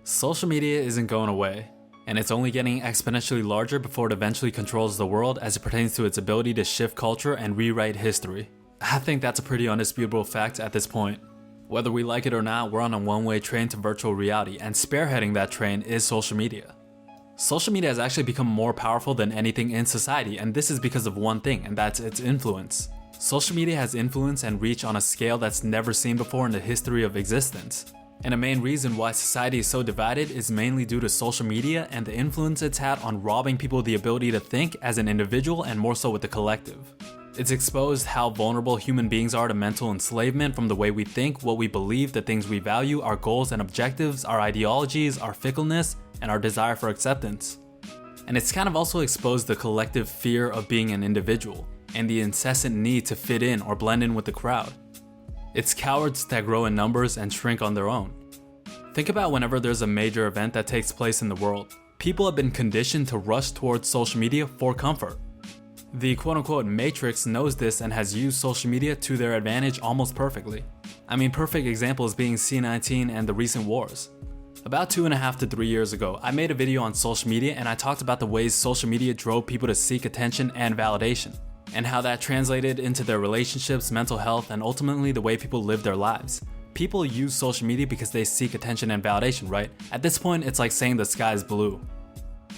Social media isn't going away, and it's only getting exponentially larger before it eventually controls the world as it pertains to its ability to shift culture and rewrite history. I think that's a pretty undisputable fact at this point. Whether we like it or not, we're on a one-way train to virtual reality, and spearheading that train is social media. Social media has actually become more powerful than anything in society, and this is because of one thing, and that's its influence. Social media has influence and reach on a scale that's never seen before in the history of existence. And a main reason why society is so divided is mainly due to social media and the influence it's had on robbing people the ability to think as an individual and more so with the collective. It's exposed how vulnerable human beings are to mental enslavement from the way we think, what we believe, the things we value, our goals and objectives, our ideologies, our fickleness, and our desire for acceptance. And it's kind of also exposed the collective fear of being an individual and the incessant need to fit in or blend in with the crowd. It's cowards that grow in numbers and shrink on their own. Think about whenever there's a major event that takes place in the world. People have been conditioned to rush towards social media for comfort. The quote-unquote matrix knows this and has used social media to their advantage almost perfectly. Perfect example is being C-19 and the recent wars. About 2.5 to 3 years ago, I made a video on social media and I talked about the ways social media drove people to seek attention and validation, and how that translated into their relationships, mental health, and ultimately the way people live their lives. People use social media because they seek attention and validation, right? At this point, it's like saying the sky is blue.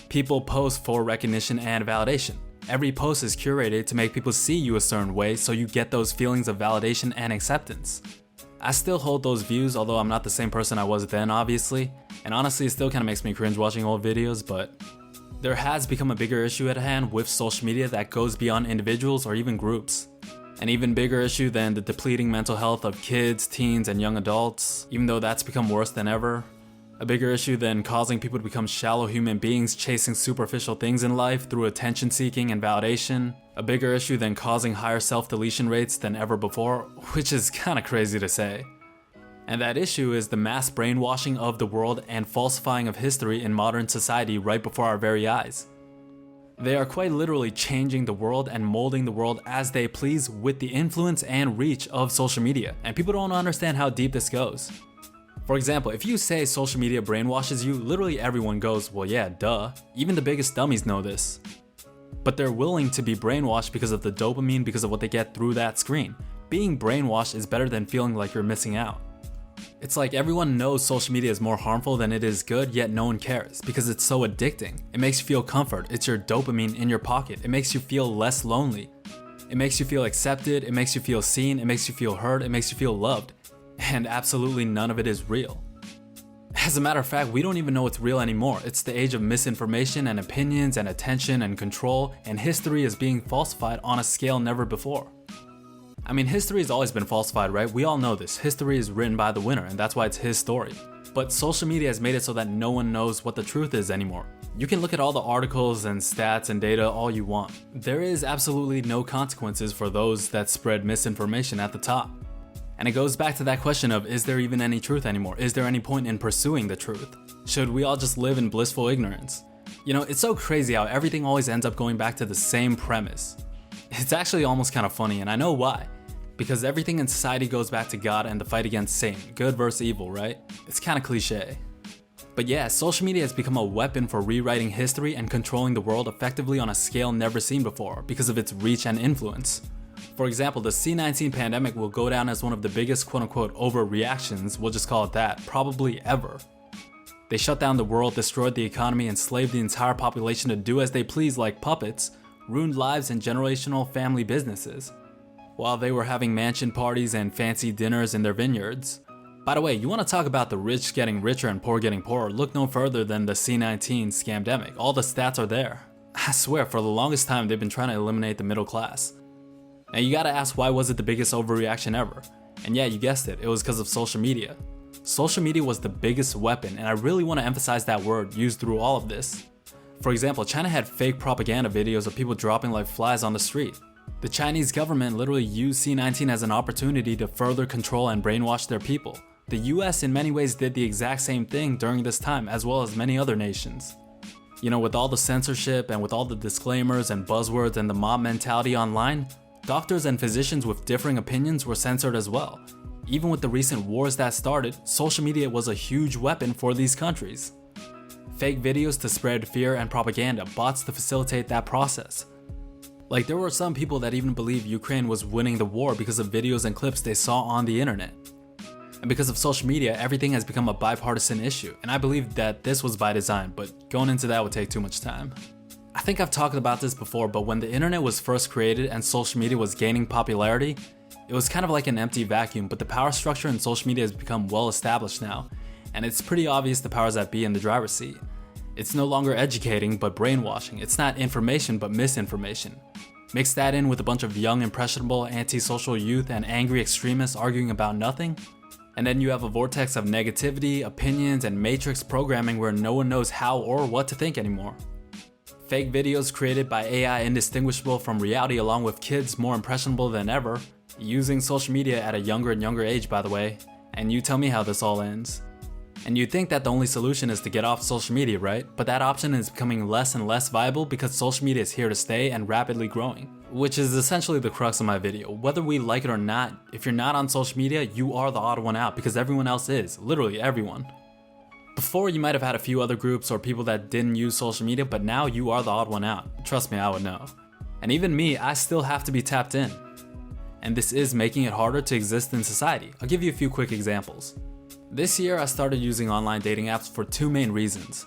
People post for recognition and validation. Every post is curated to make people see you a certain way so you get those feelings of validation and acceptance. I still hold those views, although I'm not the same person I was then, obviously. And honestly, it still kind of makes me cringe watching old videos, but there has become a bigger issue at hand with social media that goes beyond individuals or even groups. An even bigger issue than the depleting mental health of kids, teens, and young adults, even though that's become worse than ever. A bigger issue than causing people to become shallow human beings chasing superficial things in life through attention seeking and validation. A bigger issue than causing higher self-deletion rates than ever before, which is kinda crazy to say. And that issue is the mass brainwashing of the world and falsifying of history in modern society right before our very eyes. They are quite literally changing the world and molding the world as they please with the influence and reach of social media, and people don't understand how deep this goes. For example, if you say social media brainwashes you, literally everyone goes, well yeah, duh. Even the biggest dummies know this. But they're willing to be brainwashed because of the dopamine, because of what they get through that screen. Being brainwashed is better than feeling like you're missing out. It's like everyone knows social media is more harmful than it is good, yet no one cares because it's so addicting. It makes you feel comfort, it's your dopamine in your pocket. It makes you feel less lonely. It makes you feel accepted, it makes you feel seen, it makes you feel heard, it makes you feel loved. And absolutely none of it is real. As a matter of fact, we don't even know what's real anymore. It's the age of misinformation and opinions and attention and control, and history is being falsified on a scale never before. History has always been falsified, right? We all know this. History is written by the winner, and that's why it's his story. But social media has made it so that no one knows what the truth is anymore. You can look at all the articles and stats and data all you want. There is absolutely no consequences for those that spread misinformation at the top. And it goes back to that question of, is there even any truth anymore? Is there any point in pursuing the truth? Should we all just live in blissful ignorance? It's so crazy how everything always ends up going back to the same premise. It's actually almost kind of funny, and I know why. Because everything in society goes back to God and the fight against Satan, good versus evil, right? It's kind of cliche. But yeah, social media has become a weapon for rewriting history and controlling the world effectively on a scale never seen before because of its reach and influence. For example, the C-19 pandemic will go down as one of the biggest quote-unquote overreactions, we'll just call it that, probably ever. They shut down the world, destroyed the economy, enslaved the entire population to do as they please like puppets, ruined lives and generational family businesses, while they were having mansion parties and fancy dinners in their vineyards. By the way, you want to talk about the rich getting richer and poor getting poorer, look no further than the C-19 scamdemic. All the stats are there. I swear, for the longest time they've been trying to eliminate the middle class. Now you gotta ask, why was it the biggest overreaction ever? And yeah, you guessed it, it was because of social media. Social media was the biggest weapon, and I really want to emphasize that word used through all of this. For example, China had fake propaganda videos of people dropping like flies on the street. The Chinese government literally used C-19 as an opportunity to further control and brainwash their people. The US in many ways did the exact same thing during this time, as well as many other nations. With all the censorship and with all the disclaimers and buzzwords and the mob mentality online, doctors and physicians with differing opinions were censored as well. Even with the recent wars that started, social media was a huge weapon for these countries. Fake videos to spread fear and propaganda, bots to facilitate that process. Like, there were some people that even believed Ukraine was winning the war because of videos and clips they saw on the internet. And because of social media, everything has become a bipartisan issue, and I believe that this was by design, but going into that would take too much time. I think I've talked about this before, but when the internet was first created and social media was gaining popularity, it was kind of like an empty vacuum, but the power structure in social media has become well established now, and it's pretty obvious the powers that be in the driver's seat. It's no longer educating, but brainwashing. It's not information, but misinformation. Mix that in with a bunch of young, impressionable, antisocial youth and angry extremists arguing about nothing, and then you have a vortex of negativity, opinions, and matrix programming where no one knows how or what to think anymore. Fake videos created by AI indistinguishable from reality, along with kids more impressionable than ever, using social media at a younger and younger age, by the way, and you tell me how this all ends. And you'd think that the only solution is to get off social media, right? But that option is becoming less and less viable because social media is here to stay and rapidly growing. Which is essentially the crux of my video. Whether we like it or not, if you're not on social media, you are the odd one out because everyone else is. Literally everyone. Before, you might have had a few other groups or people that didn't use social media, but now you are the odd one out. Trust me, I would know. And even me, I still have to be tapped in. And this is making it harder to exist in society. I'll give you a few quick examples. This year, I started using online dating apps for two main reasons.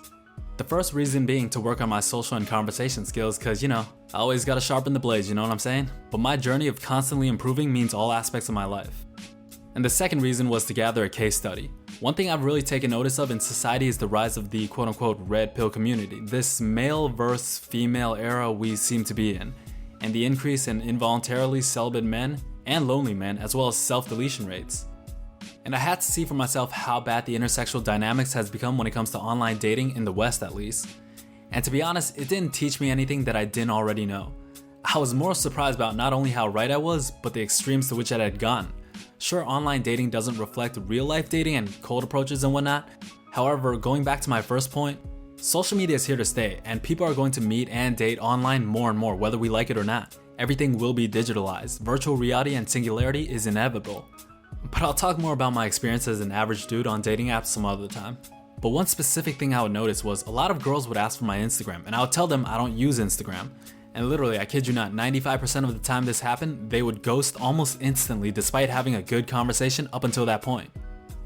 The first reason being to work on my social and conversation skills cause, I always gotta sharpen the blades, you know what I'm saying? But my journey of constantly improving means all aspects of my life. And the second reason was to gather a case study. One thing I've really taken notice of in society is the rise of the quote-unquote red pill community, this male versus female era we seem to be in, and the increase in involuntarily celibate men and lonely men, as well as self-deletion rates. And I had to see for myself how bad the intersexual dynamics has become when it comes to online dating in the West at least. And to be honest, it didn't teach me anything that I didn't already know. I was more surprised about not only how right I was, but the extremes to which it had gone. Sure, online dating doesn't reflect real life dating and cold approaches and whatnot. However, going back to my first point, social media is here to stay, and people are going to meet and date online more and more, whether we like it or not. Everything will be digitalized. Virtual reality and singularity is inevitable. But I'll talk more about my experience as an average dude on dating apps some other time. But one specific thing I would notice was a lot of girls would ask for my Instagram, and I would tell them I don't use Instagram. And literally, I kid you not, 95% of the time this happened, they would ghost almost instantly despite having a good conversation up until that point.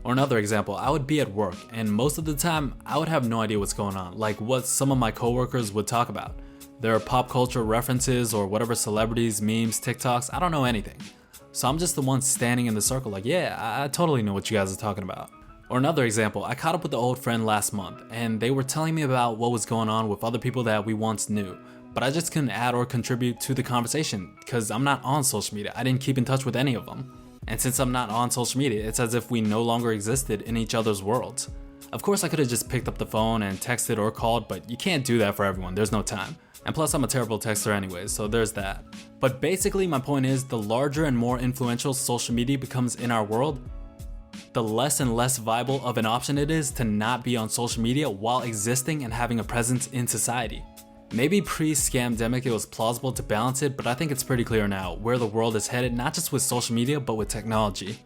Or another example, I would be at work, and most of the time, I would have no idea what's going on, like what some of my coworkers would talk about. Their pop culture references or whatever celebrities, memes, TikToks, I don't know anything. So I'm just the one standing in the circle like, yeah, I totally know what you guys are talking about. Or another example, I caught up with an old friend last month, and they were telling me about what was going on with other people that we once knew. But I just couldn't add or contribute to the conversation because I'm not on social media. I didn't keep in touch with any of them. And since I'm not on social media, it's as if we no longer existed in each other's worlds. Of course, I could have just picked up the phone and texted or called, but you can't do that for everyone. There's no time. And plus, I'm a terrible texter anyways, so there's that. But basically, my point is, the larger and more influential social media becomes in our world, the less and less viable of an option it is to not be on social media while existing and having a presence in society. Maybe pre-scamdemic it was plausible to balance it, but I think it's pretty clear now where the world is headed, not just with social media, but with technology.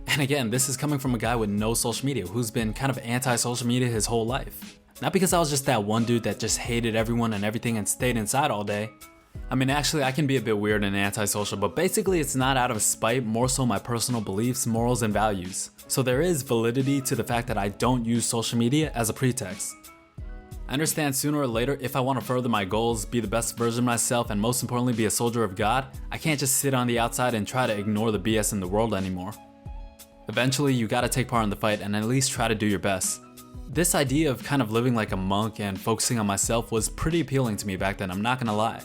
And again, this is coming from a guy with no social media who's been kind of anti-social media his whole life. Not because I was just that one dude that just hated everyone and everything and stayed inside all day. I mean, actually, I can be a bit weird and antisocial, but basically it's not out of spite, more so my personal beliefs, morals, and values. So there is validity to the fact that I don't use social media as a pretext. I understand sooner or later, if I want to further my goals, be the best version of myself, and most importantly be a soldier of God, I can't just sit on the outside and try to ignore the BS in the world anymore. Eventually, you gotta take part in the fight and at least try to do your best. This idea of kind of living like a monk and focusing on myself was pretty appealing to me back then, I'm not gonna lie.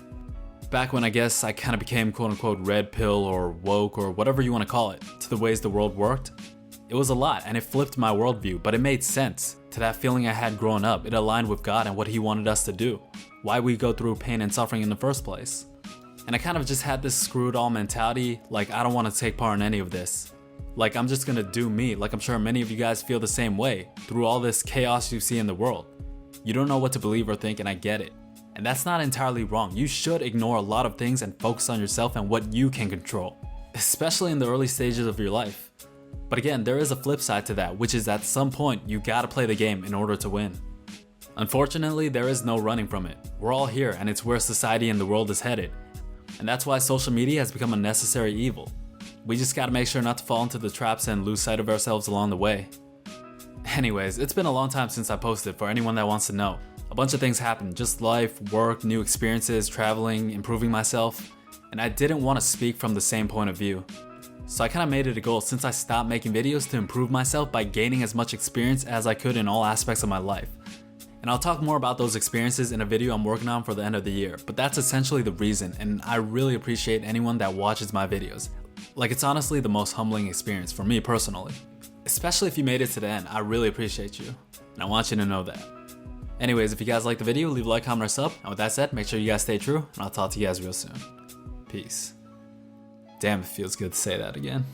Back when I guess I kind of became quote unquote red pill or woke or whatever you want to call it, to the ways the world worked, it was a lot and it flipped my worldview, but it made sense to that feeling I had growing up. It aligned with God and what He wanted us to do, why we go through pain and suffering in the first place. And I kind of just had this screw it all mentality, like I don't want to take part in any of this. Like I'm just gonna do me, like I'm sure many of you guys feel the same way, through all this chaos you see in the world. You don't know what to believe or think, and I get it. And that's not entirely wrong. You should ignore a lot of things and focus on yourself and what you can control, especially in the early stages of your life. But again, there is a flip side to that, which is at some point you gotta play the game in order to win. Unfortunately, there is no running from it. We're all here, and it's where society and the world is headed. And that's why social media has become a necessary evil. We just gotta make sure not to fall into the traps and lose sight of ourselves along the way. Anyways, it's been a long time since I posted, for anyone that wants to know. A bunch of things happened, just life, work, new experiences, traveling, improving myself, and I didn't want to speak from the same point of view. So I kinda made it a goal since I stopped making videos to improve myself by gaining as much experience as I could in all aspects of my life. And I'll talk more about those experiences in a video I'm working on for the end of the year, but that's essentially the reason, and I really appreciate anyone that watches my videos. Like, it's honestly the most humbling experience for me personally. Especially if you made it to the end, I really appreciate you, and I want you to know that. Anyways, if you guys liked the video, leave a like, comment, or sub, and with that said, make sure you guys stay true, and I'll talk to you guys real soon. Peace. Damn, it feels good to say that again.